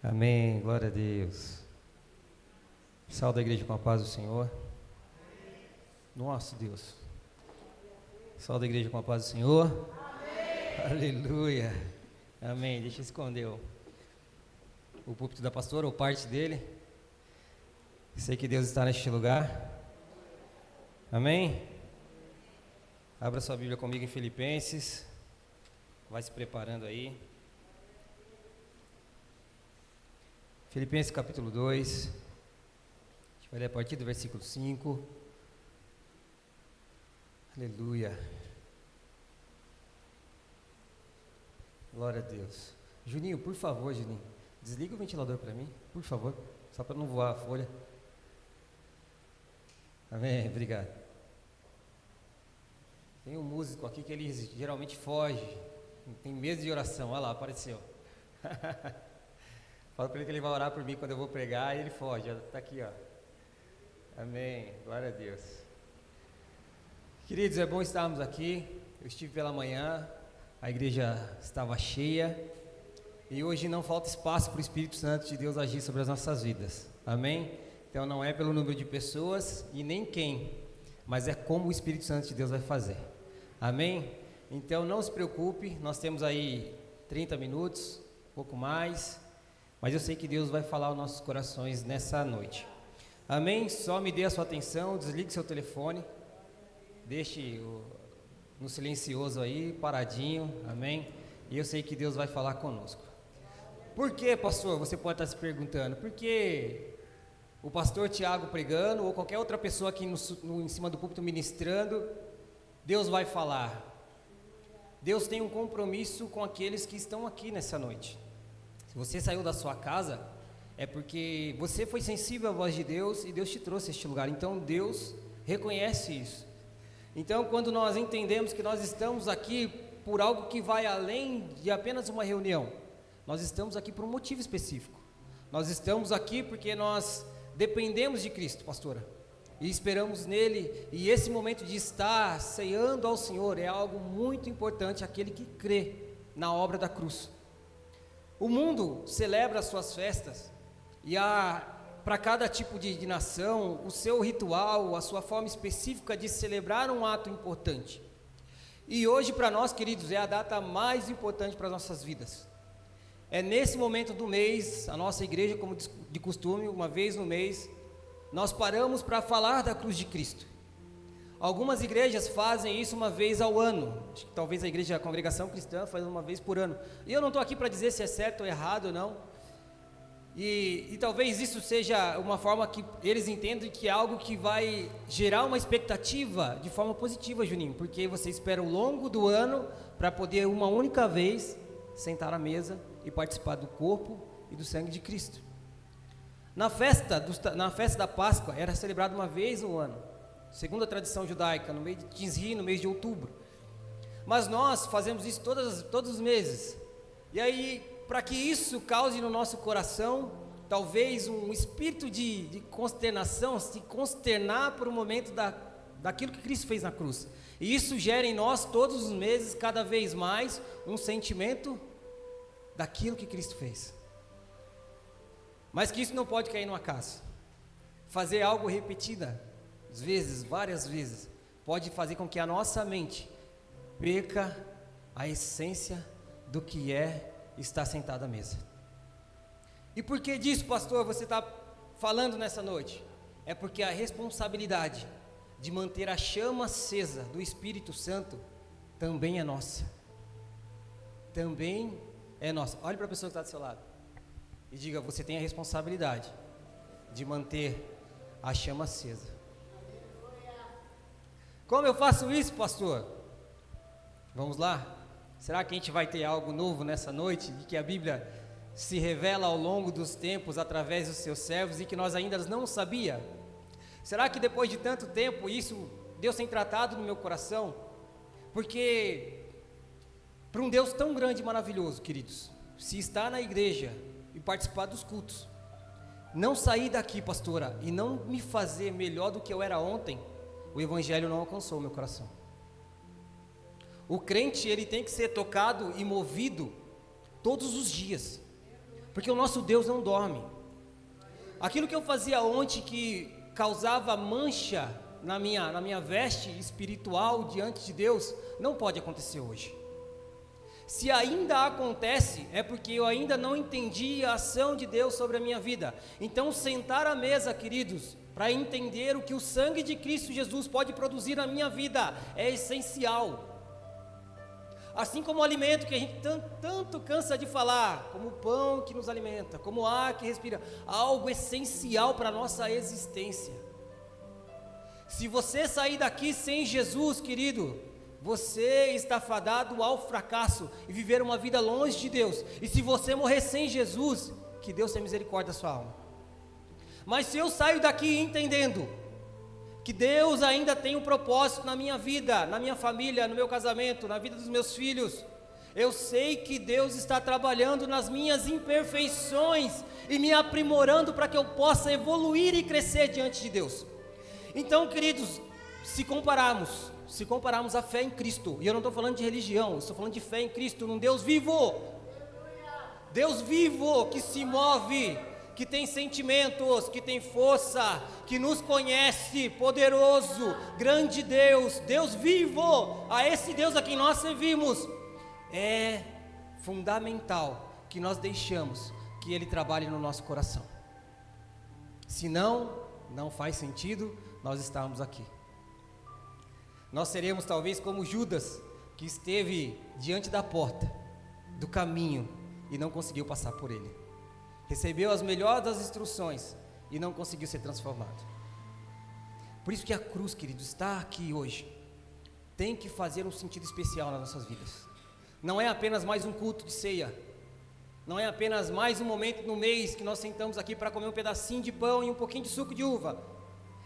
Amém, glória a Deus. Salve a igreja com a paz do Senhor. Nosso Deus. Salve a igreja com a paz do Senhor. Amém. Aleluia. Amém. Deixa eu esconder o púlpito da pastora ou parte dele. Sei que Deus está neste lugar. Amém. Abra sua Bíblia comigo em Filipenses. Vai se preparando aí. Filipenses capítulo 2, a gente vai ler a partir do versículo 5, aleluia, glória a Deus. Juninho, por favor, Juninho, desliga o ventilador para mim, por favor, só para não voar a folha. Amém, obrigado. Tem um músico aqui que ele geralmente foge, tem medo de oração, olha lá, apareceu. Fala para ele que ele vai orar por mim quando eu vou pregar e ele foge, está aqui, ó. Amém, glória a Deus. Queridos, é bom estarmos aqui. Eu estive pela manhã, a igreja estava cheia e hoje não falta espaço para o Espírito Santo de Deus agir sobre as nossas vidas. Amém? Então não é pelo número de pessoas e nem quem, mas é como o Espírito Santo de Deus vai fazer. Amém? Então não se preocupe, nós temos aí 30 minutos, um pouco mais. Mas eu sei que Deus vai falar aos nossos corações nessa noite. Amém? Só me dê a sua atenção, desligue seu telefone, deixe no silencioso aí, paradinho, amém? E eu sei que Deus vai falar conosco. Por que, pastor? Você pode estar se perguntando. Por que o pastor Tiago pregando ou qualquer outra pessoa aqui em cima do púlpito ministrando, Deus vai falar? Deus tem um compromisso com aqueles que estão aqui nessa noite. Se você saiu da sua casa, é porque você foi sensível à voz de Deus e Deus te trouxe a este lugar. Então Deus reconhece isso. Então quando nós entendemos que nós estamos aqui por algo que vai além de apenas uma reunião, nós estamos aqui por um motivo específico. Nós estamos aqui porque nós dependemos de Cristo, pastora, e esperamos nele, e esse momento de estar ceando ao Senhor é algo muito importante, aquele que crê na obra da cruz. O mundo celebra as suas festas e há para cada tipo de nação o seu ritual, a sua forma específica de celebrar um ato importante. E hoje para nós, queridos, é a data mais importante para as nossas vidas. É nesse momento do mês, a nossa igreja, como de costume, uma vez no mês, nós paramos para falar da cruz de Cristo. Algumas igrejas fazem isso uma vez ao ano. Acho que talvez a congregação cristã faz uma vez por ano. E eu não estou aqui para dizer se é certo ou errado ou não. E talvez isso seja uma forma que eles entendem que é algo que vai gerar uma expectativa de forma positiva, Juninho. Porque você espera ao longo do ano para poder uma única vez sentar à mesa e participar do corpo e do sangue de Cristo. Na festa da Páscoa era celebrado uma vez no ano, segundo a tradição judaica, no mês de Tisri, no mês de outubro. Mas nós fazemos isso todos os meses. E aí, para que isso cause no nosso coração, talvez um espírito de consternação, se consternar por um momento daquilo que Cristo fez na cruz. E isso gera em nós, todos os meses, cada vez mais, um sentimento daquilo que Cristo fez. Mas que isso não pode cair no acaso. Fazer algo repetida, às vezes, várias vezes, pode fazer com que a nossa mente perca a essência do que é estar sentado à mesa. E por que disso, pastor, você está falando nessa noite? É porque a responsabilidade de manter a chama acesa do Espírito Santo também é nossa. Também é nossa. Olhe para a pessoa que está do seu lado e diga: você tem a responsabilidade de manter a chama acesa. Como eu faço isso, pastor? Vamos lá? Será que a gente vai ter algo novo nessa noite, de que a Bíblia se revela ao longo dos tempos através dos seus servos e que nós ainda não sabia? Será que depois de tanto tempo isso Deus tem tratado no meu coração? Porque para um Deus tão grande e maravilhoso, queridos, se estar na igreja e participar dos cultos, não sair daqui, pastora, e não me fazer melhor do que eu era ontem, o evangelho não alcançou o meu coração. O crente, ele tem que ser tocado e movido todos os dias. porque o nosso Deus não dorme. Aquilo que eu fazia ontem que causava mancha na minha veste espiritual diante de Deus, não pode acontecer hoje. Se ainda acontece, é porque eu ainda não entendi a ação de Deus sobre a minha vida. Então, sentar à mesa, queridos, para entender o que o sangue de Cristo Jesus pode produzir na minha vida, é essencial. Assim como o alimento que a gente tanto cansa de falar, como o pão que nos alimenta, como o ar que respira, algo essencial para a nossa existência. Se você sair daqui sem Jesus, querido, você está fadado ao fracasso e viver uma vida longe de Deus. E se você morrer sem Jesus, que Deus tenha misericórdia da sua alma. Mas se eu saio daqui entendendo que Deus ainda tem um propósito na minha vida, na minha família, no meu casamento, na vida dos meus filhos, eu sei que Deus está trabalhando nas minhas imperfeições e me aprimorando para que eu possa evoluir e crescer diante de Deus. Então, queridos, se compararmos a fé em Cristo, e eu não estou falando de religião, estou falando de fé em Cristo, num Deus vivo, que se move, que tem sentimentos, que tem força, que nos conhece, poderoso, grande Deus, Deus vivo, a esse Deus a quem nós servimos, é fundamental que nós deixamos que Ele trabalhe no nosso coração. Senão, não faz sentido nós estarmos aqui. Nós seremos talvez como Judas, que esteve diante da porta, do caminho, e não conseguiu passar por ele. Recebeu as melhores das instruções, e não conseguiu ser transformado. Por isso que a cruz, querido, está aqui hoje, tem que fazer um sentido especial nas nossas vidas. Não é apenas mais um culto de ceia, não é apenas mais um momento no mês que nós sentamos aqui para comer um pedacinho de pão e um pouquinho de suco de uva.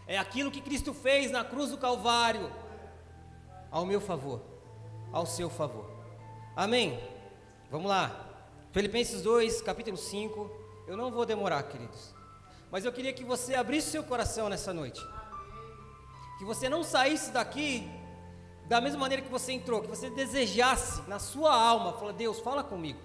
É aquilo que Cristo fez na cruz do Calvário, ao meu favor, ao seu favor. Amém? Vamos lá. Filipenses 2, capítulo 5. Eu não vou demorar, queridos, mas eu queria que você abrisse seu coração nessa noite. Que você não saísse daqui da mesma maneira que você entrou, que você desejasse na sua alma, falar: Deus, fala comigo.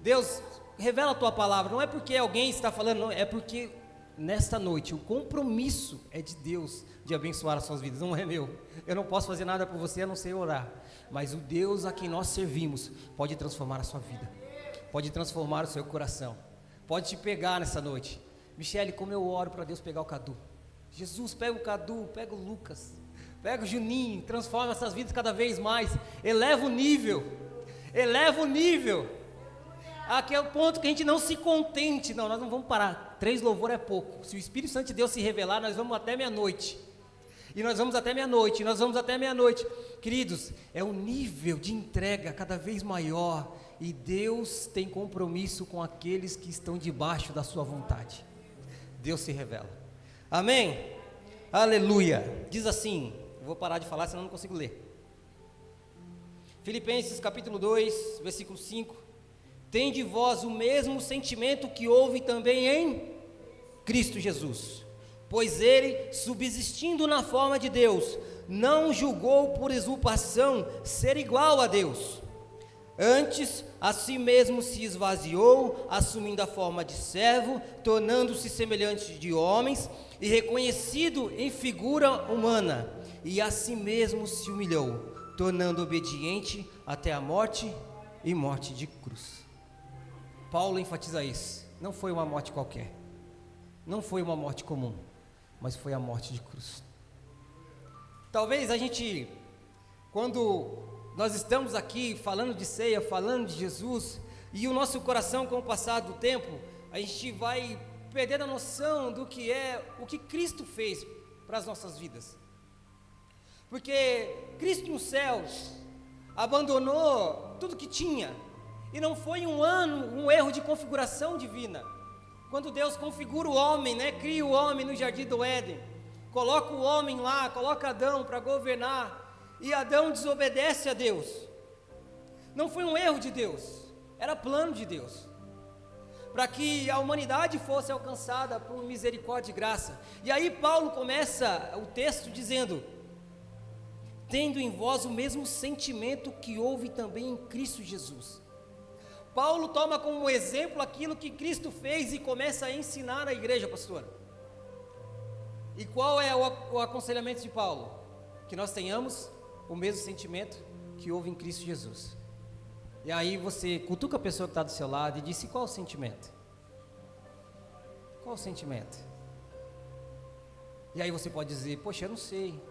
Deus, revela a tua palavra. Não é porque alguém está falando, não, é porque nesta noite o compromisso é de Deus de abençoar as suas vidas, não é meu. Eu não posso fazer nada por você a não ser orar, mas o Deus a quem nós servimos pode transformar a sua vida, pode transformar o seu coração, pode te pegar nessa noite. Michele, como eu oro para Deus pegar o Cadu. Jesus, pega o Cadu, pega o Lucas, pega o Juninho, transforma essas vidas cada vez mais, eleva o nível, aqui é o ponto que a gente não se contente. Não, nós não vamos parar, 3 louvores é pouco. Se o Espírito Santo de Deus se revelar, nós vamos até meia-noite, e nós vamos até meia-noite, queridos, é um nível de entrega cada vez maior, e Deus tem compromisso com aqueles que estão debaixo da sua vontade. Deus se revela, amém? Aleluia. Diz assim, eu vou parar de falar senão não consigo ler. Filipenses capítulo 2, versículo 5. Tende vós o mesmo sentimento que houve também em Cristo Jesus, pois ele, subsistindo na forma de Deus, não julgou por usurpação ser igual a Deus. Antes, a si mesmo se esvaziou, assumindo a forma de servo, tornando-se semelhante de homens, e reconhecido em figura humana, e a si mesmo se humilhou, tornando obediente até a morte e morte de cruz. Paulo enfatiza isso. Não foi uma morte qualquer, não foi uma morte comum, mas foi a morte de cruz. Talvez a gente, quando nós estamos aqui falando de ceia, falando de Jesus, e o nosso coração, com o passar do tempo, a gente vai perder a noção do que é o que Cristo fez para as nossas vidas. Porque Cristo nos céus abandonou tudo que tinha, e não foi um erro de configuração divina. Quando Deus configura o homem, cria o homem no jardim do Éden, coloca o homem lá, coloca Adão para governar, e Adão desobedece a Deus. Não foi um erro de Deus, era plano de Deus, para que a humanidade fosse alcançada por misericórdia e graça. E aí Paulo começa o texto dizendo: tendo em vós o mesmo sentimento que houve também em Cristo Jesus. Paulo toma como exemplo aquilo que Cristo fez e começa a ensinar a igreja, pastora. E qual é o aconselhamento de Paulo? Que nós tenhamos o mesmo sentimento que houve em Cristo Jesus. E aí você cutuca a pessoa que está do seu lado e diz: qual o sentimento? Qual o sentimento? E aí você pode dizer: poxa, eu não sei.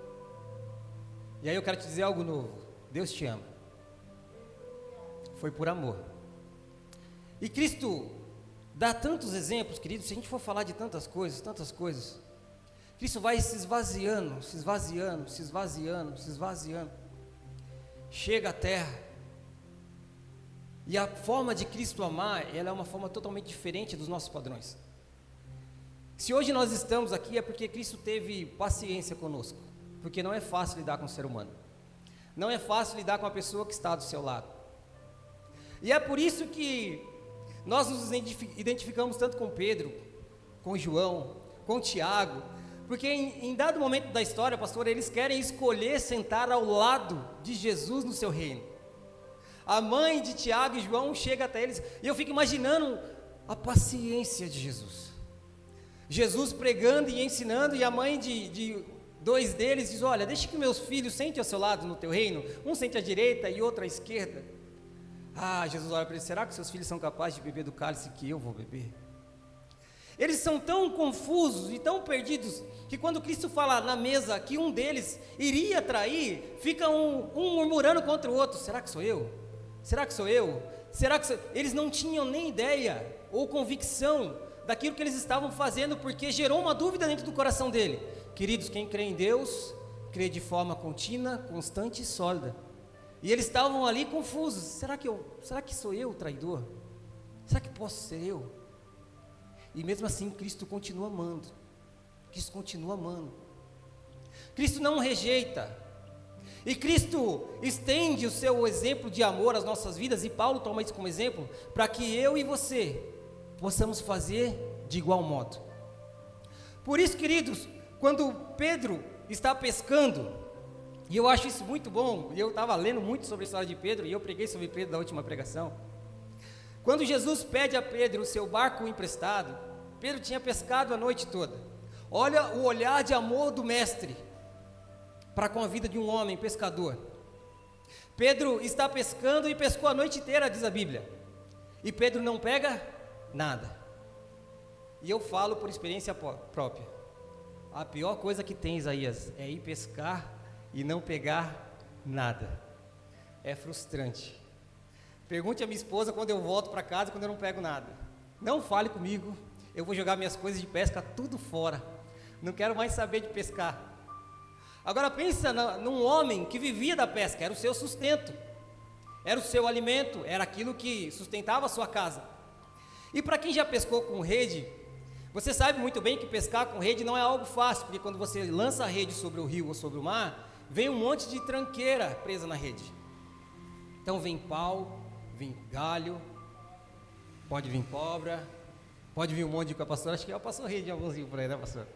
E aí eu quero te dizer algo novo: Deus te ama. Foi por amor. E Cristo dá tantos exemplos, queridos. Se a gente for falar de tantas coisas, Cristo vai se esvaziando, se esvaziando, se esvaziando, se esvaziando. Chega à terra. E a forma de Cristo amar, ela é uma forma totalmente diferente dos nossos padrões. Se hoje nós estamos aqui é porque Cristo teve paciência conosco. Porque não é fácil lidar com o ser humano. Não é fácil lidar com a pessoa que está do seu lado. E é por isso que nós nos identificamos tanto com Pedro, com João, com Tiago, porque em dado momento da história, pastor, eles querem escolher sentar ao lado de Jesus no seu reino. A mãe de Tiago e João chega até eles, e eu fico imaginando a paciência de Jesus. Jesus pregando e ensinando, e a mãe de dois deles diz: olha, deixa que meus filhos sentem ao seu lado no teu reino, um sente à direita e outro à esquerda. Ah, Jesus olha para ele: será que seus filhos são capazes de beber do cálice que eu vou beber? Eles são tão confusos e tão perdidos, que quando Cristo fala na mesa que um deles iria trair, fica um murmurando contra o outro: será que sou eu? Será que sou eu? Será que sou... Eles não tinham nem ideia ou convicção daquilo que eles estavam fazendo, porque gerou uma dúvida dentro do coração dele. Queridos, quem crê em Deus, crê de forma contínua, constante e sólida. E eles estavam ali confusos: será que sou eu o traidor? Será que posso ser eu? E mesmo assim Cristo continua amando. Cristo continua amando. Cristo não rejeita. E Cristo estende o seu exemplo de amor às nossas vidas, e Paulo toma isso como exemplo, para que eu e você possamos fazer de igual modo. Por isso, queridos, quando Pedro está pescando, e eu acho isso muito bom, e eu estava lendo muito sobre a história de Pedro, e eu preguei sobre Pedro na última pregação. Quando Jesus pede a Pedro o seu barco emprestado, Pedro tinha pescado a noite toda. Olha o olhar de amor do mestre para com a vida de um homem pescador. Pedro está pescando e pescou a noite inteira, diz a Bíblia. E Pedro não pega nada. E eu falo por experiência própria. A pior coisa que tem, Isaías, é ir pescar e não pegar nada. É frustrante. Pergunte à minha esposa quando eu volto para casa, quando eu não pego nada. Não fale comigo, eu vou jogar minhas coisas de pesca tudo fora. Não quero mais saber de pescar. Agora pensa num homem que vivia da pesca, era o seu sustento, era o seu alimento, era aquilo que sustentava a sua casa. E para quem já pescou com rede, você sabe muito bem que pescar com rede não é algo fácil, porque quando você lança a rede sobre o rio ou sobre o mar, vem um monte de tranqueira presa na rede. Então vem pau, vem galho, pode vir cobra, pode vir um monte de coisa. Pastor, acho que já passou rede de alguns rios por aí, né, pastor?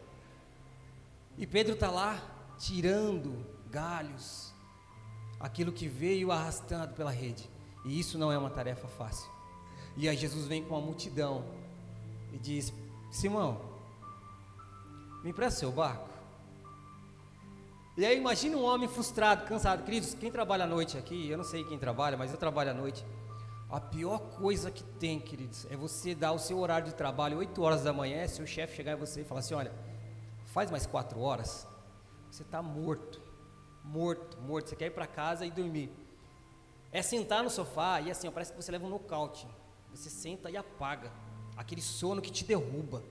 E Pedro está lá, tirando galhos, aquilo que veio arrastando pela rede. E isso não é uma tarefa fácil. E aí Jesus vem com a multidão e diz: Simão, me empresta seu barco. E aí imagina um homem frustrado, cansado. Queridos, quem trabalha à noite aqui, eu não sei quem trabalha, mas eu trabalho à noite. A pior coisa que tem, queridos, é você dar o seu horário de trabalho 8 horas da manhã, se o chefe chegar em você e falar assim: olha, faz mais 4 horas, você está morto, você quer ir para casa e dormir. É sentar no sofá e assim, ó, parece que você leva um nocaute. Você senta e apaga, aquele sono que te derruba.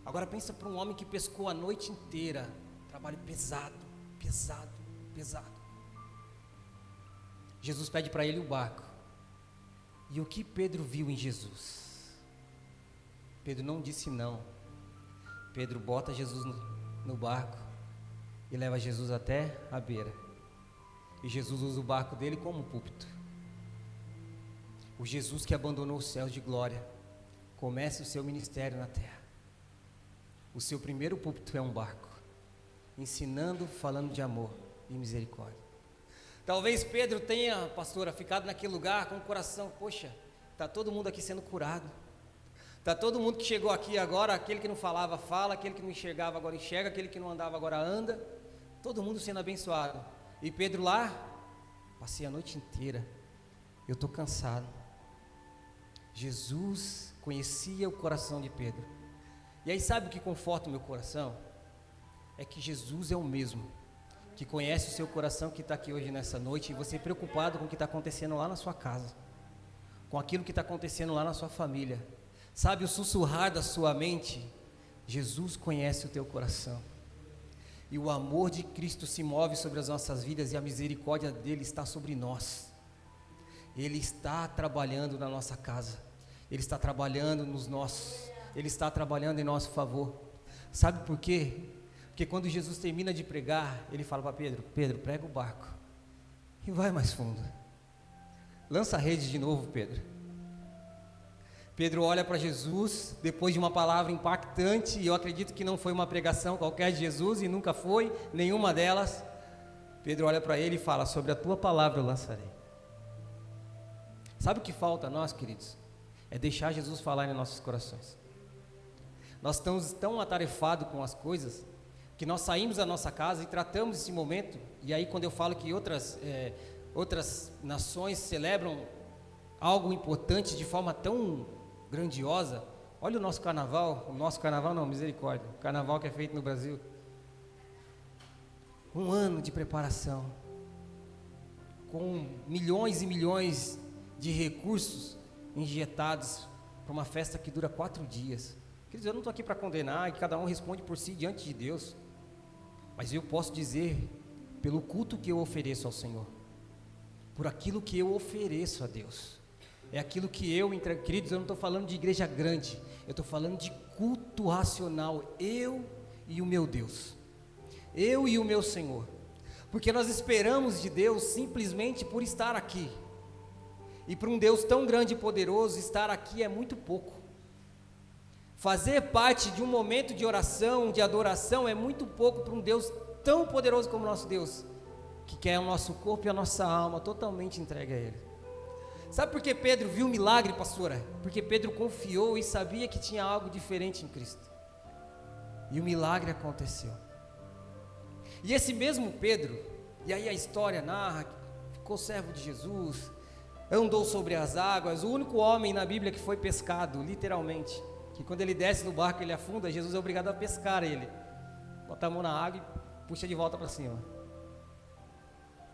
Agora pensa para um homem que pescou a noite inteira, trabalho pesado. Jesus pede para ele o barco. E o que Pedro viu em Jesus? Pedro não disse não. Pedro bota Jesus no barco e leva Jesus até a beira. E Jesus usa o barco dele como púlpito. O Jesus que abandonou os céus de glória começa o seu ministério na terra. O seu primeiro púlpito é um barco, ensinando, falando de amor e misericórdia. Talvez Pedro tenha, pastora, ficado naquele lugar com o coração: poxa, Está todo mundo aqui sendo curado. Está todo mundo que chegou aqui agora, aquele que não falava, fala, aquele que não enxergava, agora enxerga, aquele que não andava, agora anda. Todo mundo sendo abençoado. E Pedro lá, passei a noite inteira, eu estou cansado. Jesus conhecia o coração de Pedro. E aí sabe o que conforta o meu coração? É que Jesus é o mesmo, que conhece o seu coração, que está aqui hoje nessa noite, e você preocupado com o que está acontecendo lá na sua casa, com aquilo que está acontecendo lá na sua família. Sabe o sussurrar da sua mente? Jesus conhece o teu coração. E o amor de Cristo se move sobre as nossas vidas, e a misericórdia dele está sobre nós. Ele está trabalhando na nossa casa, ele está trabalhando nos nossos, ele está trabalhando em nosso favor. Sabe por quê? Porque quando Jesus termina de pregar, ele fala para Pedro: Pedro, prega o barco e vai mais fundo, lança a rede de novo, Pedro. Pedro olha para Jesus, depois de uma palavra impactante, e eu acredito que não foi uma pregação qualquer de Jesus, e nunca foi, nenhuma delas. Pedro olha para ele e fala: sobre a tua palavra eu lançarei. Sabe o que falta a nós, queridos? É deixar Jesus falar em nossos corações. Nós estamos tão atarefados com as coisas, que nós saímos da nossa casa e tratamos esse momento, e aí quando eu falo que outras nações celebram algo importante de forma tão grandiosa, olha o nosso carnaval não, misericórdia, o carnaval que é feito no Brasil, 1 ano de preparação, com milhões e milhões de recursos injetados para uma festa que dura 4 dias. Quer dizer, eu não estou aqui para condenar, e cada um responde por si diante de Deus, mas eu posso dizer, pelo culto que eu ofereço ao Senhor, por aquilo que eu ofereço a Deus, é aquilo que eu entrego. Queridos, eu não estou falando de igreja grande, eu estou falando de culto racional, eu e o meu Deus, eu e o meu Senhor, porque nós esperamos de Deus simplesmente por estar aqui, e para um Deus tão grande e poderoso, estar aqui é muito pouco. Fazer parte de um momento de oração, de adoração, é muito pouco para um Deus tão poderoso como o nosso Deus, que quer o nosso corpo e a nossa alma totalmente entregue a Ele. Sabe por que Pedro viu o milagre, pastora? Porque Pedro confiou e sabia que tinha algo diferente em Cristo, e o milagre aconteceu. E esse mesmo Pedro, e aí a história narra, que ficou servo de Jesus, andou sobre as águas, o único homem na Bíblia que foi pescado, literalmente, que quando ele desce no barco, ele afunda, Jesus é obrigado a pescar ele, bota a mão na água e puxa de volta para cima.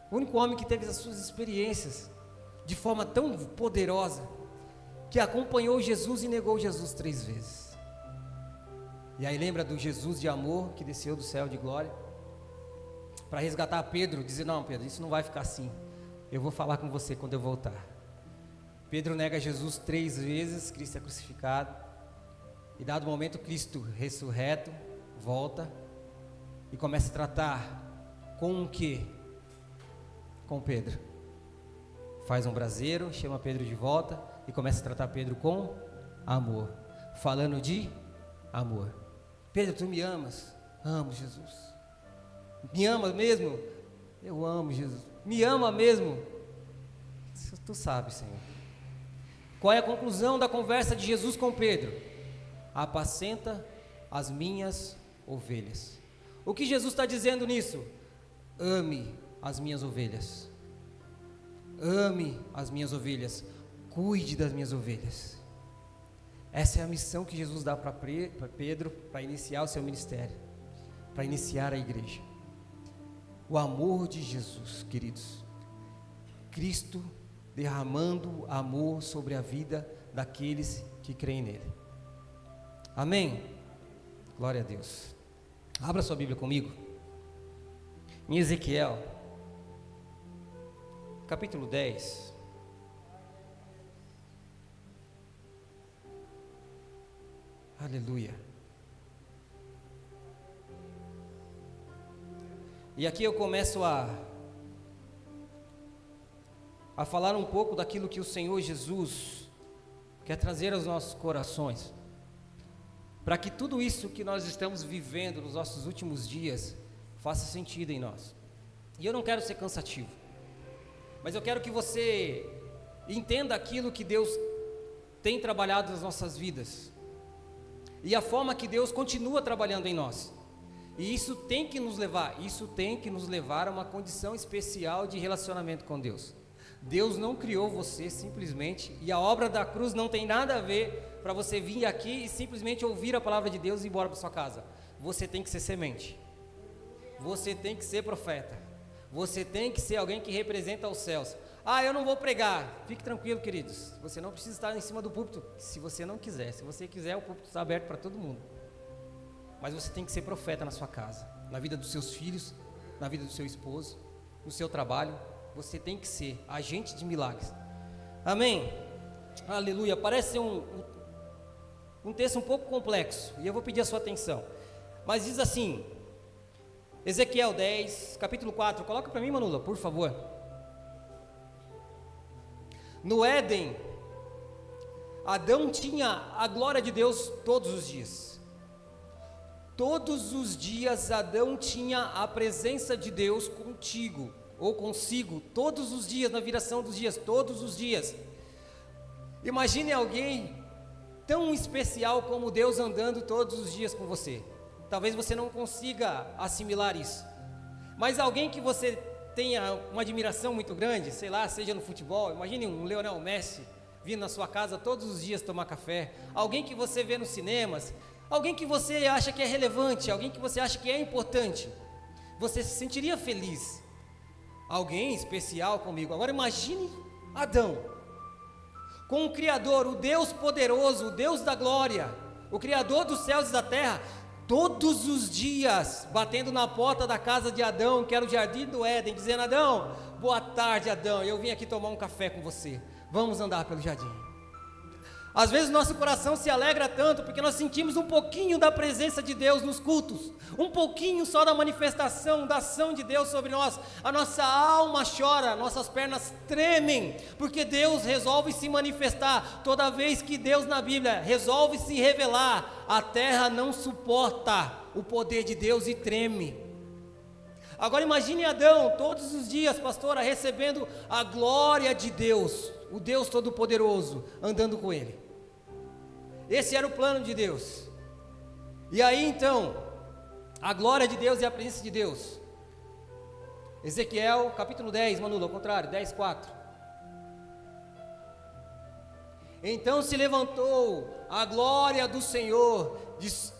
O único homem que teve as suas experiências de forma tão poderosa, que acompanhou Jesus e negou Jesus 3 vezes. E aí lembra do Jesus de amor que desceu do céu de glória para resgatar Pedro, dizer: não, Pedro, isso não vai ficar assim, eu vou falar com você quando eu voltar. Pedro nega Jesus 3 vezes, Cristo é crucificado, e dado o momento, Cristo ressurreto volta e começa a tratar com o quê? Com Pedro. Faz um braseiro, chama Pedro de volta e começa a tratar Pedro com amor, falando de amor. Pedro, tu me amas? Amo, Jesus. Me ama mesmo? Eu amo, Jesus. Me ama mesmo? Tu sabes, Senhor. Qual é a conclusão da conversa de Jesus com Pedro? Apacenta as minhas ovelhas. O que Jesus está dizendo nisso? Ame as minhas ovelhas. Ame as minhas ovelhas. Cuide das minhas ovelhas. Essa é a missão que Jesus dá para Pedro, para iniciar o seu ministério, para iniciar a igreja. O amor de Jesus, queridos. Cristo derramando amor sobre a vida daqueles que creem nele. Amém? Glória a Deus. Abra sua Bíblia comigo em Ezequiel, capítulo 10. Aleluia. E aqui eu começo a falar um pouco daquilo que o Senhor Jesus quer trazer aos nossos corações, para que tudo isso que nós estamos vivendo nos nossos últimos dias faça sentido em nós. E eu não quero ser cansativo, mas eu quero que você entenda aquilo que Deus tem trabalhado nas nossas vidas e a forma que Deus continua trabalhando em nós. E isso tem que nos levar a uma condição especial de relacionamento com Deus. Deus não criou você simplesmente, e a obra da cruz não tem nada a ver para você vir aqui e simplesmente ouvir a palavra de Deus e ir embora para sua casa. Você tem que ser semente, você tem que ser profeta, você tem que ser alguém que representa os céus. Eu não vou pregar. Fique tranquilo, queridos, você não precisa estar em cima do púlpito, se você não quiser. Se você quiser, o púlpito está aberto para todo mundo. Mas você tem que ser profeta na sua casa, na vida dos seus filhos, na vida do seu esposo, no seu trabalho. Você tem que ser agente de milagres. Amém? Aleluia. Parece ser um texto um pouco complexo, e eu vou pedir a sua atenção. Mas diz assim, Ezequiel 10, capítulo 4. Coloca para mim, Manula, por favor. No Éden, Adão tinha a glória de Deus todos os dias. Todos os dias Adão tinha a presença de Deus contigo ou consigo, todos os dias, na viração dos dias, todos os dias. Imagine alguém tão especial como Deus andando todos os dias com você. Talvez você não consiga assimilar isso, mas alguém que você tenha uma admiração muito grande, sei lá, seja no futebol. Imagine um Lionel Messi vindo na sua casa todos os dias tomar café. Alguém que você vê nos cinemas, alguém que você acha que é relevante, alguém que você acha que é importante. Você se sentiria feliz. Alguém especial comigo. Agora imagine Adão com o Criador, o Deus poderoso, o Deus da glória, o Criador dos céus e da terra, todos os dias batendo na porta da casa de Adão, que era o jardim do Éden, dizendo: Adão, boa tarde, Adão, eu vim aqui tomar um café com você, vamos andar pelo jardim. Às vezes nosso coração se alegra tanto porque nós sentimos um pouquinho da presença de Deus nos cultos, um pouquinho só da manifestação, da ação de Deus sobre nós. A nossa alma chora, nossas pernas tremem, porque Deus resolve se manifestar. Toda vez que Deus na Bíblia resolve se revelar, a terra não suporta o poder de Deus e treme. Agora imagine Adão todos os dias, pastora, recebendo a glória de Deus, o Deus Todo-Poderoso, andando com ele. Esse era o plano de Deus. E aí então, a glória de Deus e a presença de Deus. Ezequiel capítulo 10, Manula, ao contrário, 10, 4. Então se levantou a glória do Senhor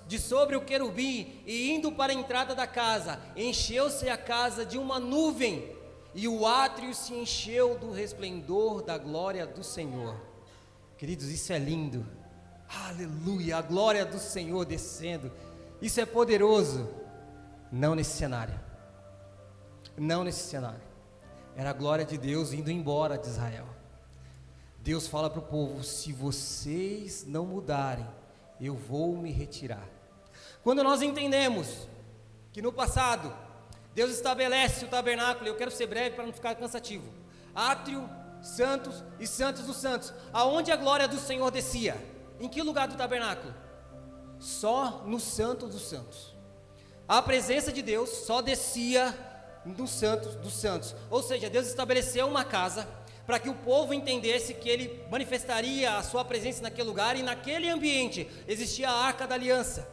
de sobre o querubim, e indo para a entrada da casa, encheu-se a casa de uma nuvem, e o átrio se encheu do resplendor da glória do Senhor. Queridos, isso é lindo. Aleluia, a glória do Senhor descendo. Isso é poderoso. Não nesse cenário. Não nesse cenário. Era a glória de Deus indo embora de Israel. Deus fala para o povo: se vocês não mudarem, eu vou me retirar. Quando nós entendemos que no passado Deus estabelece o tabernáculo, eu quero ser breve para não ficar cansativo, átrio, santos e santos dos santos, aonde a glória do Senhor descia. Em que lugar do tabernáculo? Só no santo dos santos. A presença de Deus só descia no santo dos santos. Ou seja, Deus estabeleceu uma casa para que o povo entendesse que Ele manifestaria a sua presença naquele lugar, e naquele ambiente existia a Arca da Aliança,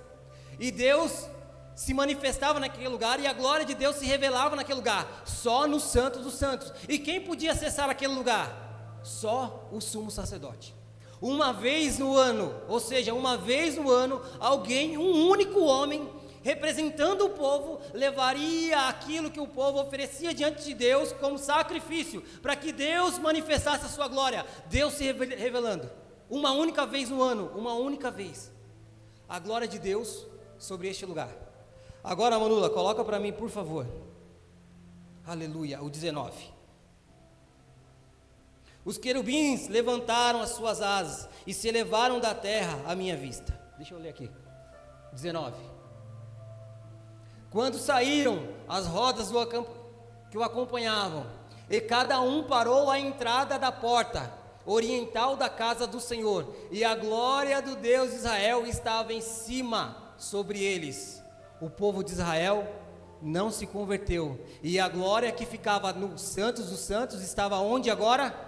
e Deus se manifestava naquele lugar, e a glória de Deus se revelava naquele lugar, só no Santo dos Santos. E quem podia acessar aquele lugar? Só o sumo sacerdote. Uma vez no ano, ou seja, uma vez no ano, alguém, um único homem, representando o povo, levaria aquilo que o povo oferecia diante de Deus como sacrifício, para que Deus manifestasse a sua glória. Deus se revelando, uma única vez no ano, uma única vez, a glória de Deus sobre este lugar. Agora, Manula, coloca para mim, por favor. Aleluia, o 19. Os querubins levantaram as suas asas e se elevaram da terra à minha vista. Deixa eu ler aqui. 19. Quando saíram as rodas que o acompanhavam, e cada um parou à entrada da porta oriental da casa do Senhor, e a glória do Deus de Israel estava em cima sobre eles. O povo de Israel não se converteu, e a glória que ficava no Santos dos Santos estava onde agora?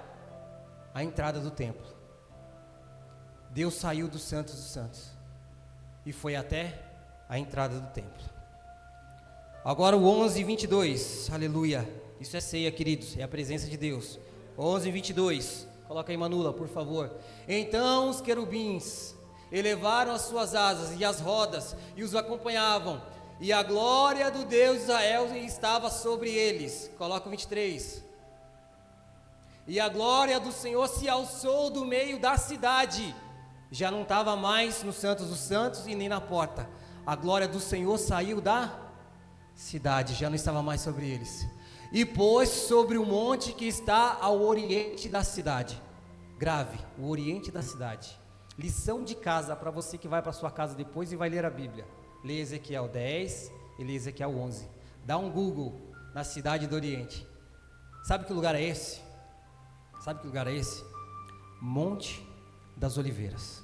A entrada do templo. Deus saiu dos Santos e foi até a entrada do templo. Agora o 11:22, aleluia, isso é ceia, queridos, é a presença de Deus. 11:22, coloca aí, Manula, por favor. Então os querubins elevaram as suas asas e as rodas e os acompanhavam, e a glória do Deus de Israel estava sobre eles. Coloca o 23. E a glória do Senhor se alçou do meio da cidade. Já não estava mais no Santos dos Santos e nem na porta. A glória do Senhor saiu da cidade, já não estava mais sobre eles. E pôs sobre o monte que está ao oriente da cidade. Grave, o oriente da cidade. Lição de casa para você que vai para sua casa depois e vai ler a Bíblia. Lê Ezequiel 10 e lê Ezequiel 11. Dá um Google na cidade do Oriente. Sabe que lugar é esse? Sabe que lugar é esse? Monte das Oliveiras.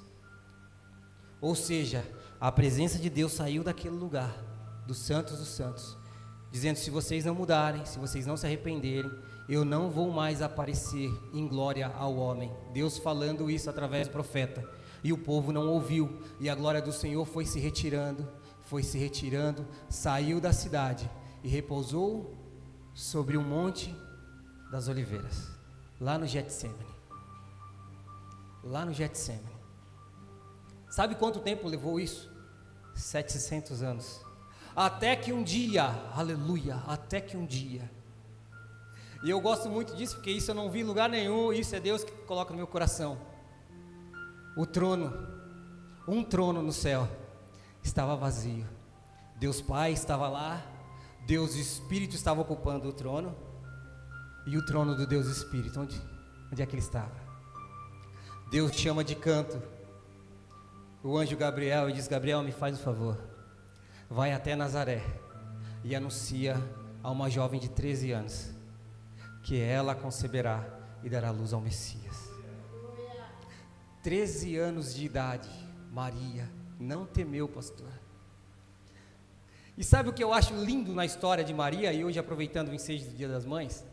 Ou seja, a presença de Deus saiu daquele lugar, dos Santos dos Santos, dizendo: se vocês não mudarem, se vocês não se arrependerem, eu não vou mais aparecer em glória ao homem. Deus falando isso através do profeta. E o povo não ouviu, e a glória do Senhor foi se retirando, saiu da cidade e repousou sobre o monte das oliveiras, lá no Getsemane. Sabe quanto tempo levou isso? 700 anos. Até que um dia, aleluia, e eu gosto muito disso, porque isso eu não vi em lugar nenhum, isso é Deus que coloca no meu coração. O trono, um trono no céu, estava vazio. Deus Pai estava lá, Deus Espírito estava ocupando o trono, e o trono do Deus Espírito, onde é que ele estava? Deus chama de canto o anjo Gabriel e diz: Gabriel, me faz um favor, vai até Nazaré e anuncia a uma jovem de 13 anos que ela conceberá e dará luz ao Messias. 13 anos de idade, Maria não temeu, pastor. E sabe o que eu acho lindo na história de Maria, e hoje aproveitando o ensejo do Dia das Mães?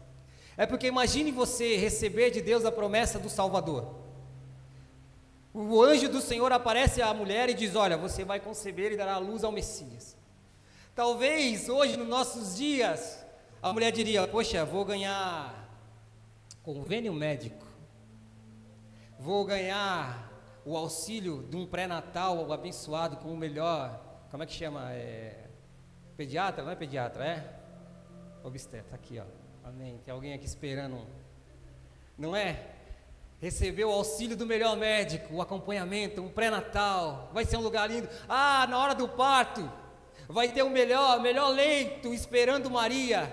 É porque imagine você receber de Deus a promessa do Salvador. O anjo do Senhor aparece à mulher e diz: olha, você vai conceber e dará luz ao Messias. Talvez hoje, nos nossos dias, a mulher diria: poxa, vou ganhar convênio médico, vou ganhar o auxílio de um pré-natal abençoado com o melhor, como é que chama? Pediatra, não é pediatra, é? Obstetra, aqui ó, amém, tem alguém aqui esperando, não é? Receber o auxílio do melhor médico, o acompanhamento, um pré-natal, vai ser um lugar lindo. Na hora do parto, vai ter o melhor leito esperando Maria.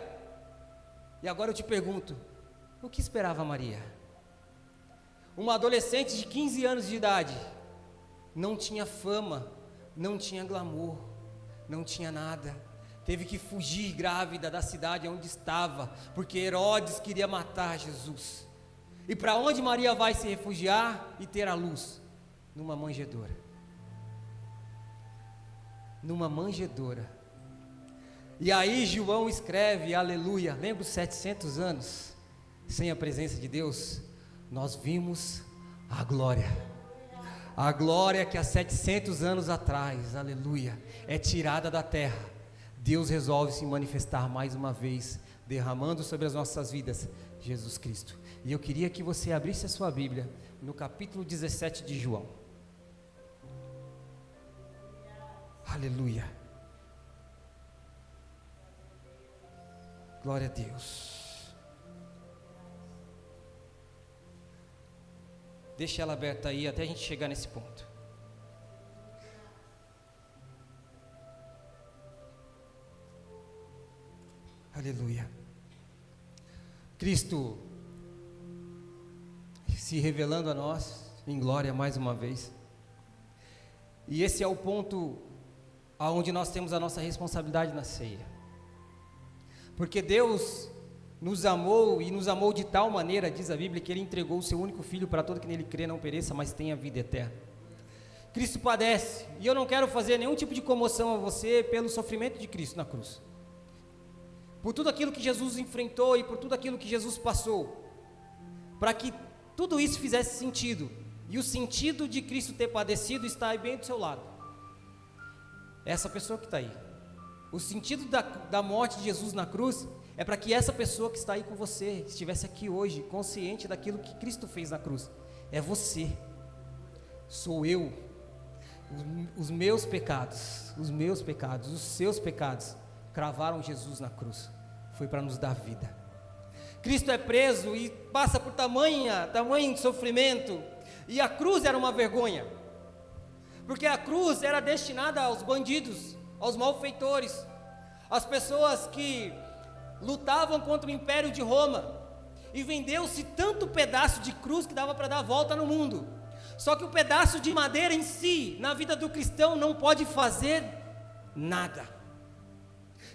E agora eu te pergunto, o que esperava Maria? Uma adolescente de 15 anos de idade, não tinha fama, não tinha glamour, não tinha nada, teve que fugir grávida da cidade onde estava, porque Herodes queria matar Jesus. E para onde Maria vai se refugiar e ter a luz? Numa manjedoura. E aí João escreve, aleluia, lembra os 700 anos sem a presença de Deus? Nós vimos a glória que há 700 anos atrás, aleluia, é tirada da terra. Deus resolve se manifestar mais uma vez, derramando sobre as nossas vidas Jesus Cristo. E eu queria que você abrisse a sua Bíblia no capítulo 17 de João. Aleluia. Glória a Deus. Deixa ela aberta aí até a gente chegar nesse ponto. Aleluia. Cristo se revelando a nós em glória mais uma vez. E esse é o ponto aonde nós temos a nossa responsabilidade na ceia. Porque Deus nos amou, e nos amou de tal maneira, diz a Bíblia, que Ele entregou o Seu único Filho para todo que nele crê não pereça, mas tenha vida eterna. Cristo padece, e eu não quero fazer nenhum tipo de comoção a você pelo sofrimento de Cristo na cruz. Por tudo aquilo que Jesus enfrentou e por tudo aquilo que Jesus passou, para que tudo isso fizesse sentido E o sentido de Cristo ter padecido está aí bem do seu lado. Essa pessoa que está aí. O sentido da morte de Jesus na cruz é para que essa pessoa que está aí com você estivesse aqui hoje, consciente daquilo que Cristo fez na cruz. É você, sou eu, os meus pecados, os seus pecados, cravaram Jesus na cruz. Foi para nos dar vida. Cristo é preso e passa por tamanho sofrimento, e a cruz era uma vergonha, porque a cruz era destinada aos bandidos, aos malfeitores, às pessoas que lutavam contra o Império de Roma, e vendeu-se tanto pedaço de cruz que dava para dar a volta no mundo. Só que o pedaço de madeira em si, na vida do cristão, não pode fazer nada.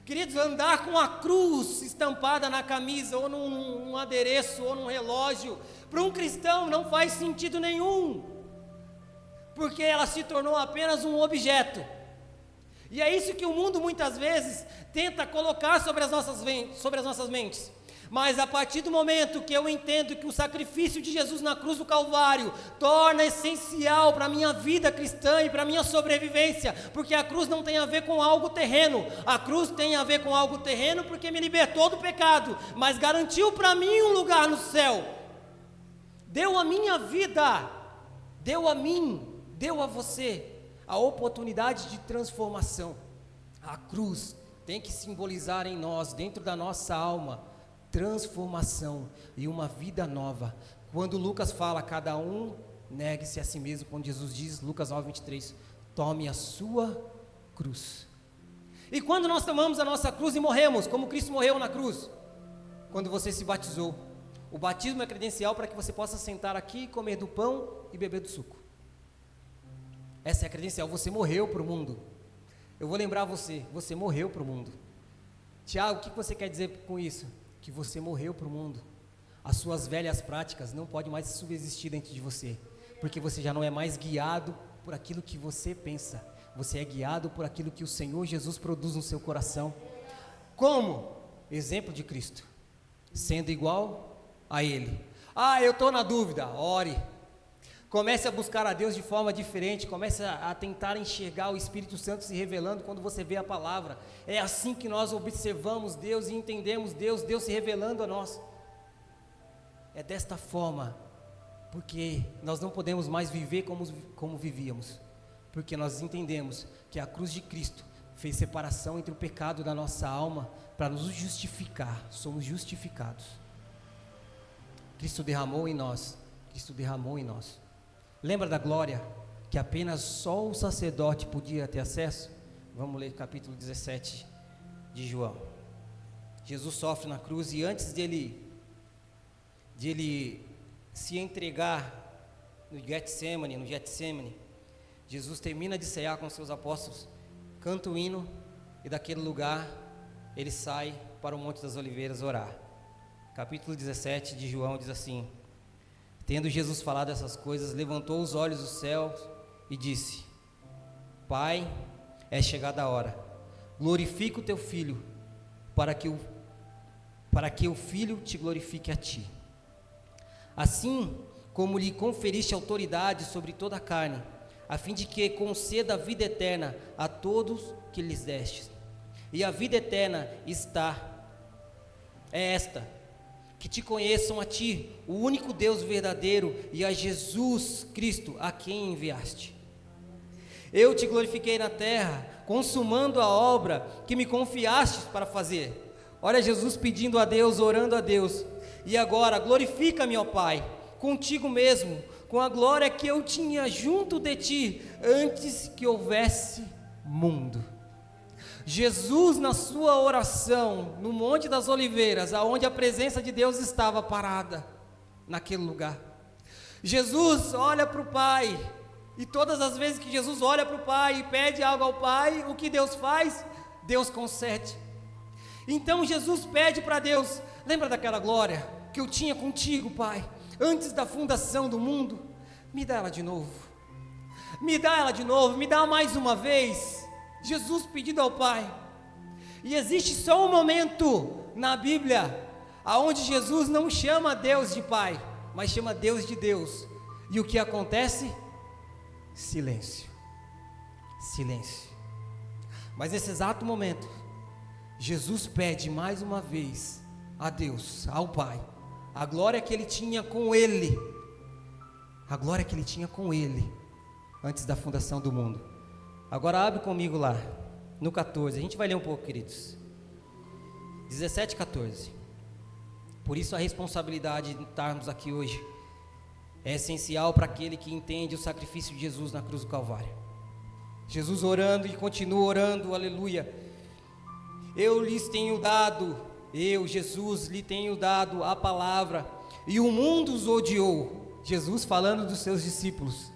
Queridos, andar com a cruz estampada na camisa, ou num adereço, ou num relógio, para um cristão não faz sentido nenhum, porque ela se tornou apenas um objeto. E é isso que o mundo muitas vezes tenta colocar sobre as nossas mentes. Mas a partir do momento que eu entendo que o sacrifício de Jesus na cruz do Calvário torna essencial para a minha vida cristã e para a minha sobrevivência, porque a cruz não tem a ver com algo terreno, a cruz tem a ver com algo terreno porque me libertou do pecado, mas garantiu para mim um lugar no céu, deu a minha vida, deu a mim, deu a você a oportunidade de transformação. A cruz tem que simbolizar em nós, dentro da nossa alma, transformação e uma vida nova. Quando Lucas fala, cada um negue-se a si mesmo, quando Jesus diz, Lucas 9:23, tome a sua cruz. E quando nós tomamos a nossa cruz e morremos, como Cristo morreu na cruz? Quando você se batizou. O batismo é credencial para que você possa sentar aqui, comer do pão e beber do suco. Essa é a credencial, você morreu para o mundo. Eu vou lembrar você morreu para o mundo. Tiago, o que você quer dizer com isso? Que você morreu para o mundo. As suas velhas práticas não podem mais subsistir dentro de você, porque você já não é mais guiado por aquilo que você pensa, você é guiado por aquilo que o Senhor Jesus produz no seu coração. Como? Exemplo de Cristo, sendo igual a Ele. Eu estou na dúvida, ore. Comece a buscar a Deus de forma diferente, comece a tentar enxergar o Espírito Santo se revelando quando você vê a palavra. É assim que nós observamos Deus e entendemos Deus se revelando a nós. É desta forma, porque nós não podemos mais viver como vivíamos, porque nós entendemos que a cruz de Cristo fez separação entre o pecado da nossa alma para nos justificar, somos justificados. Cristo derramou em nós. Lembra da glória que apenas só o sacerdote podia ter acesso? Vamos ler capítulo 17 de João. Jesus sofre na cruz e antes de ele se entregar no Getsemane, Jesus termina de cear com seus apóstolos, canta o hino e daquele lugar ele sai para o Monte das Oliveiras orar. Capítulo 17 de João diz assim: tendo Jesus falado essas coisas, levantou os olhos dos céus e disse: Pai, é chegada a hora, glorifica o teu Filho, para que o Filho te glorifique a ti. Assim como lhe conferiste autoridade sobre toda a carne, a fim de que conceda a vida eterna a todos que lhes destes. E a vida eterna é esta, que te conheçam a ti, o único Deus verdadeiro, e a Jesus Cristo, a quem enviaste. Eu te glorifiquei na terra, consumando a obra que me confiastes para fazer. Olha Jesus pedindo a Deus, orando a Deus. E agora, glorifica-me, ó Pai, contigo mesmo, com a glória que eu tinha junto de ti, antes que houvesse mundo. Jesus, na sua oração, no Monte das Oliveiras, aonde a presença de Deus estava parada, naquele lugar, Jesus olha para o Pai, e todas as vezes que Jesus olha para o Pai e pede algo ao Pai, o que Deus faz? Deus concede. Então Jesus pede para Deus: lembra daquela glória que eu tinha contigo, Pai, antes da fundação do mundo? Me dá ela de novo, me dá mais uma vez. Jesus pedindo ao Pai. E existe só um momento na Bíblia aonde Jesus não chama Deus de Pai, mas chama Deus de Deus. E o que acontece? Silêncio. Silêncio. Mas nesse exato momento, Jesus pede mais uma vez a Deus, ao Pai, a glória que ele tinha com ele, a glória que ele tinha com ele, antes da fundação do mundo. Agora abre comigo lá, no 14, a gente vai ler um pouco, queridos. 17, 14. Por isso a responsabilidade de estarmos aqui hoje é essencial para aquele que entende o sacrifício de Jesus na cruz do Calvário. Jesus orando e continua orando, aleluia. Eu lhes tenho dado, Jesus, lhe tenho dado a palavra, e o mundo os odiou. Jesus falando dos seus discípulos.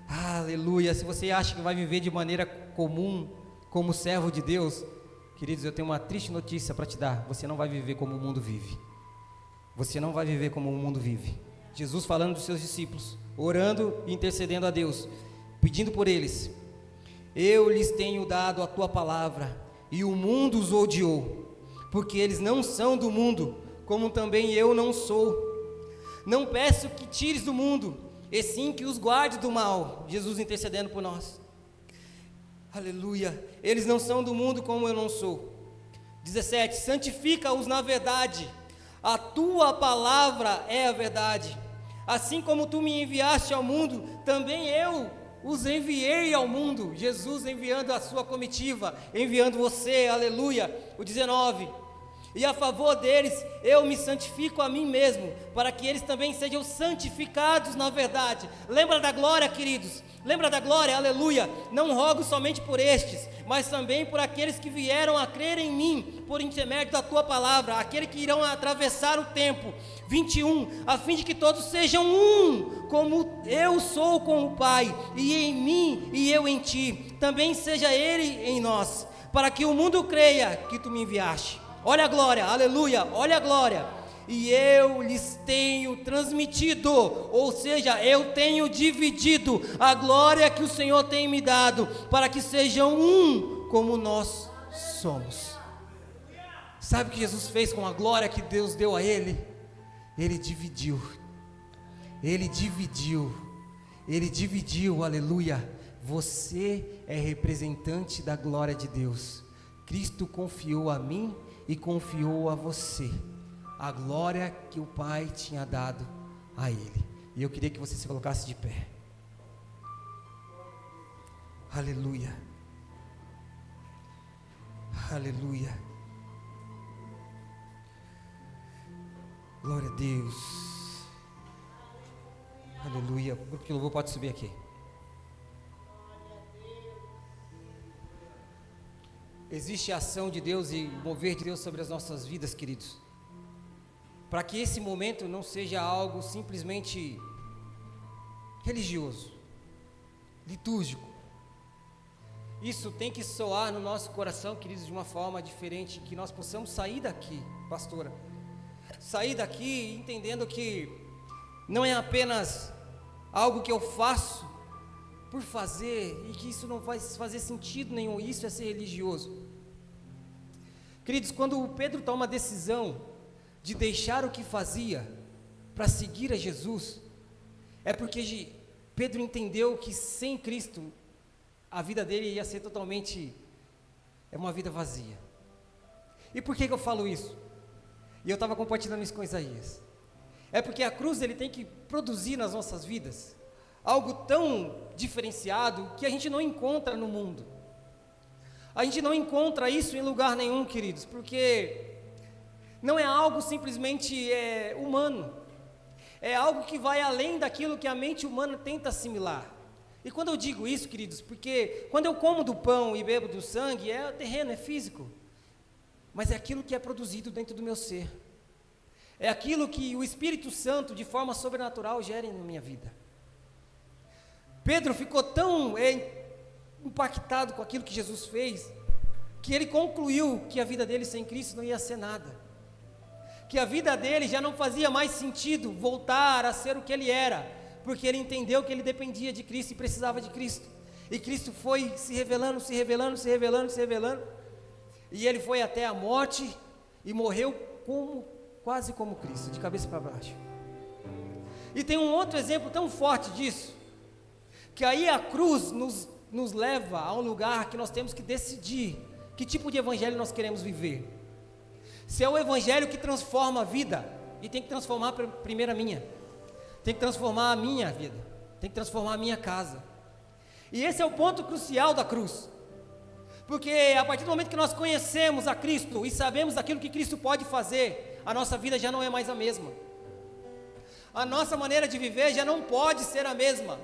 Aleluia. Se você acha que vai viver de maneira comum, como servo de Deus, queridos, eu tenho uma triste notícia para te dar. Você não vai viver como o mundo vive. Você não vai viver como o mundo vive. Jesus falando dos seus discípulos, orando e intercedendo a Deus, pedindo por eles. Eu lhes tenho dado a tua palavra, e o mundo os odiou, porque eles não são do mundo, como também eu não sou. Não peço que tires do mundo, e sim que os guarde do mal. Jesus intercedendo por nós. Aleluia. Eles não são do mundo, como eu não sou. 17. Santifica-os na verdade. A tua palavra é a verdade. Assim como tu me enviaste ao mundo, também eu os enviei ao mundo. Jesus enviando a sua comitiva, enviando você, aleluia. O 19. E a favor deles, eu me santifico a mim mesmo, para que eles também sejam santificados na verdade. Lembra da glória, queridos? Lembra da glória, aleluia. Não rogo somente por estes, mas também por aqueles que vieram a crer em mim, por intermédio da tua palavra, aqueles que irão atravessar o tempo. 21, a fim de que todos sejam um, como eu sou com o Pai, e em mim e eu em ti, também seja ele em nós, para que o mundo creia que tu me enviaste. Olha a glória, aleluia, olha a glória. E eu lhes tenho transmitido, ou seja, eu tenho dividido a glória que o Senhor tem me dado, para que sejam um como nós somos. Sabe o que Jesus fez com a glória que Deus deu a ele? Ele dividiu, aleluia. Você é representante da glória de Deus. Cristo confiou a mim e confiou a você a glória que o Pai tinha dado a ele. E eu queria que você se colocasse de pé. Aleluia. Aleluia. Glória a Deus. Aleluia. O grupo de louvor pode subir aqui. Existe a ação de Deus e o mover de Deus sobre as nossas vidas, queridos, para que esse momento não seja algo simplesmente religioso, litúrgico. Isso tem que soar no nosso coração, queridos, de uma forma diferente, que nós possamos sair daqui, pastora, sair daqui entendendo que não é apenas algo que eu faço por fazer, e que isso não vai fazer sentido nenhum, isso é ser religioso. Queridos, quando o Pedro toma a decisão de deixar o que fazia para seguir a Jesus, é porque Pedro entendeu que sem Cristo, a vida dele ia ser totalmente, uma vida vazia. E por que eu falo isso? E eu estava compartilhando isso com Isaías. É porque a cruz ele tem que produzir nas nossas vidas algo tão diferenciado que a gente não encontra no mundo. A gente não encontra isso em lugar nenhum, queridos, porque não é algo simplesmente humano. É algo que vai além daquilo que a mente humana tenta assimilar. E quando eu digo isso, queridos, porque quando eu como do pão e bebo do sangue, é terreno, é físico. Mas é aquilo que é produzido dentro do meu ser. É aquilo que o Espírito Santo, de forma sobrenatural, gera na minha vida. Pedro ficou tão impactado com aquilo que Jesus fez, que ele concluiu que a vida dele sem Cristo não ia ser nada, que a vida dele já não fazia mais sentido voltar a ser o que ele era, porque ele entendeu que ele dependia de Cristo e precisava de Cristo, e Cristo foi se revelando, e ele foi até a morte, e morreu quase como Cristo, de cabeça para baixo. E tem um outro exemplo tão forte disso, que aí a cruz nos leva a um lugar que nós temos que decidir que tipo de evangelho nós queremos viver. Se é o evangelho que transforma a vida, e tem que transformar primeiro a minha, tem que transformar a minha vida, tem que transformar a minha casa. E esse é o ponto crucial da cruz, porque a partir do momento que nós conhecemos a Cristo e sabemos aquilo que Cristo pode fazer, a nossa vida já não é mais a mesma, a nossa maneira de viver já não pode ser a mesma,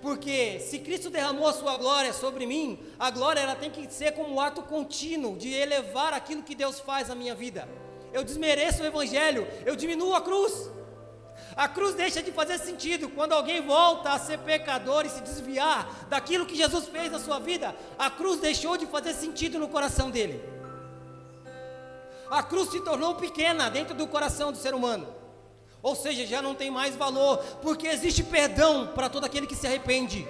porque se Cristo derramou a sua glória sobre mim, a glória ela tem que ser como um ato contínuo de elevar aquilo que Deus faz na minha vida. Eu desmereço o evangelho, eu diminuo a cruz. A cruz deixa de fazer sentido quando alguém volta a ser pecador e se desviar daquilo que Jesus fez na sua vida. A cruz deixou de fazer sentido no coração dele. A cruz se tornou pequena dentro do coração do ser humano, ou seja, já não tem mais valor, porque existe perdão para todo aquele que se arrepende,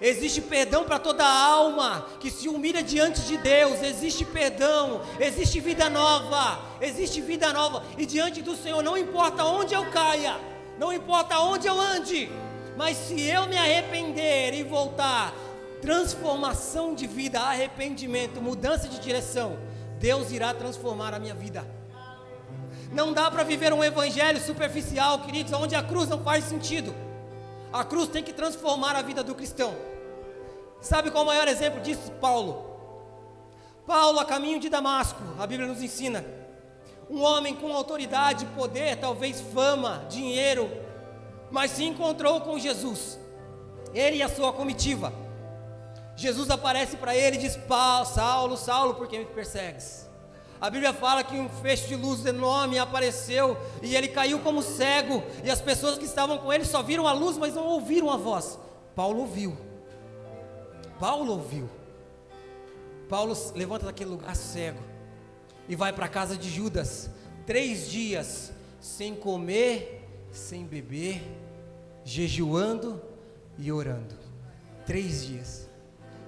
existe perdão para toda alma que se humilha diante de Deus, existe perdão, existe vida nova, e diante do Senhor, não importa onde eu caia, não importa onde eu ande, mas se eu me arrepender e voltar, transformação de vida, arrependimento, mudança de direção, Deus irá transformar a minha vida. Não dá para viver um evangelho superficial, queridos, onde a cruz não faz sentido. A cruz tem que transformar a vida do cristão. Sabe qual é o maior exemplo disso? Paulo, a caminho de Damasco, a Bíblia nos ensina, um homem com autoridade, poder, talvez fama, dinheiro, mas se encontrou com Jesus, ele e a sua comitiva. Jesus aparece para ele e diz: Saulo, Saulo, por que me persegues? A Bíblia fala que um feixe de luz enorme apareceu e ele caiu como cego, e as pessoas que estavam com ele só viram a luz, mas não ouviram a voz. Paulo ouviu. Paulo levanta daquele lugar cego e vai para a casa de Judas, 3 dias sem comer, sem beber, jejuando e orando. 3 dias.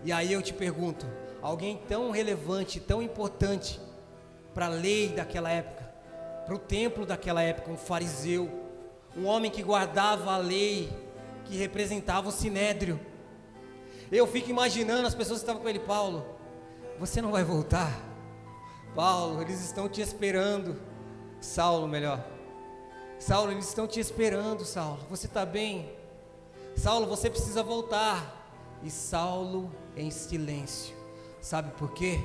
E aí eu te pergunto, alguém tão relevante, tão importante para a lei daquela época, para o templo daquela época, um fariseu, um homem que guardava a lei, que representava o sinédrio. Eu fico imaginando as pessoas que estavam com ele: Paulo, você não vai voltar? Paulo, eles estão te esperando. Saulo, eles estão te esperando, Saulo, você está bem? Saulo, você precisa voltar. E Saulo em silêncio. Sabe por quê?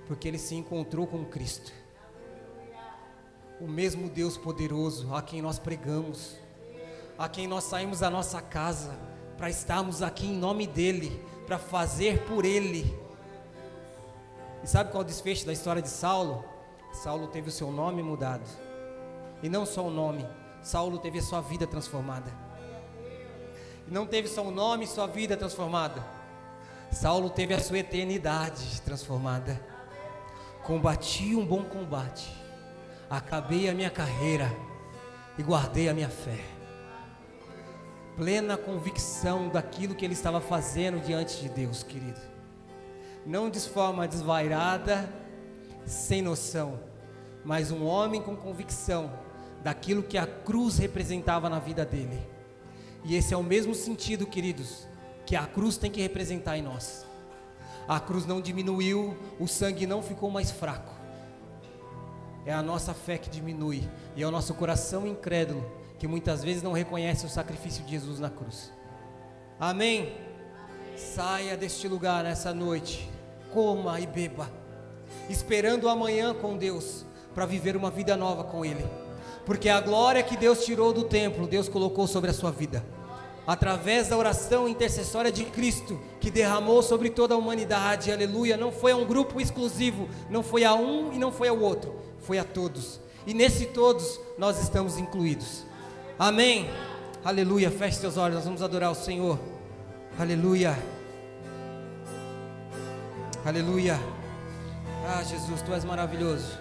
Porque ele se encontrou com Cristo, o mesmo Deus poderoso a quem nós pregamos, a quem nós saímos da nossa casa para estarmos aqui em nome dEle, para fazer por Ele. E sabe qual é o desfecho da história de Saulo? Saulo teve o seu nome mudado, e não só o nome, Saulo teve a sua vida transformada. E não teve só o nome e sua vida transformada, Saulo teve a sua eternidade transformada. Combati um bom combate, acabei a minha carreira e guardei a minha fé. Plena convicção daquilo que ele estava fazendo diante de Deus, querido. Não de forma desvairada, sem noção, mas um homem com convicção daquilo que a cruz representava na vida dele. E esse é o mesmo sentido, queridos, que a cruz tem que representar em nós. A cruz não diminuiu, o sangue não ficou mais fraco. É a nossa fé que diminui, e é o nosso coração incrédulo que muitas vezes não reconhece o sacrifício de Jesus na cruz. Amém? Saia deste lugar nessa noite, coma e beba, esperando o amanhã com Deus, para viver uma vida nova com Ele, porque a glória que Deus tirou do templo, Deus colocou sobre a sua vida, através da oração intercessória de Cristo, que derramou sobre toda a humanidade, aleluia. Não foi a um grupo exclusivo, não foi a um e não foi ao outro, foi a todos, e nesse todos nós estamos incluídos. Amém? Aleluia. Feche seus olhos, nós vamos adorar o Senhor. Aleluia, aleluia. Ah, Jesus, Tu és maravilhoso.